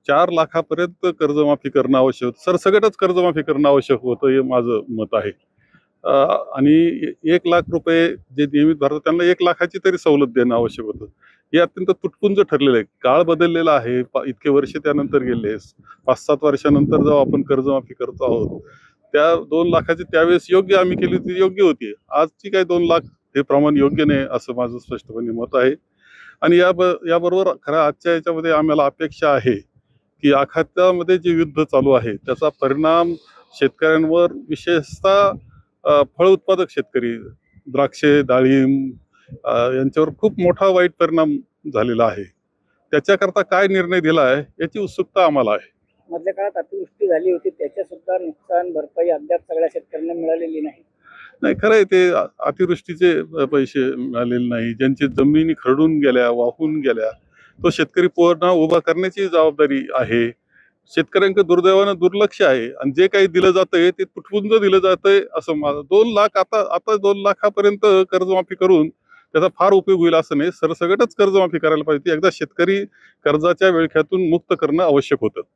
4 लाखापर्यंत कर्जमाफी करणं आवश्यक होतं. सरसकटच कर्जमाफी करणं आवश्यक होतं, हे माझं मत आहे. अ, आणि 1 लाख रुपये जे नियमित भरतात त्यांना 1 लाखाची तरी सवलत देणं आवश्यक होतं. हे अत्यंत तुटपुंज ठरलेलं आहे. काळ बदललेला आहे. इतके वर्ष त्यानंतर गेले. 5-7 वर्षानंतर जेव्हा आपण कर्जमाफी करतो आहोत, त्या 2 लाखाची त्यावेळेस योग्य आम्ही केली ती योग्य होती. आजची काय 2 लाख हे प्रमाण योग्य नाही, असं माझं स्पष्टपणे मत आहे. आणि याबरोबर खरं आजच्या याच्यामध्ये आम्हाला अपेक्षा आहे, की आखातामध्ये जे युद्ध चालू आहे त्याचा परिणाम शेतकऱ्यांवर विशेषतः फळ उत्पादक शेतकरी, द्राक्षे, डाळिंब यांच्यावर खूप मोठा वाईट परिणाम झालेला आहे. त्याच्याकरता काय निर्णय दिला आहे याची उत्सुकता आम्हाला आहे. मधल्या काळात अतिवृष्टी झाली होती, त्याच्या सुद्धा नुकसान भरपाई अद्याप सगळ्या शेतकऱ्यांना मिळालेली नाही. नाही, खरं आहे ते. अतिवृष्टीचे पैसे मिळालेले नाही, ज्यांची जमिनी खरडून गेल्या, वाहून गेल्या, तो शेतकरी पुन्हा उभा करण्याची जबाबदारी आहे. शेतकऱ्यांकडे दुर्दैवानं दुर्लक्ष आहे आणि जे काही दिलं जातंय ते तुटपुंज दिलं जातंय असं माझं. 2 लाख आता 2 लाखापर्यंत कर्जमाफी करून त्याचा फार उपयोग होईल असं नाही. सरसकटच कर्जमाफी करायला पाहिजे. एकदा शेतकरी कर्जाच्या विळख्यातून मुक्त करणं आवश्यक होतं.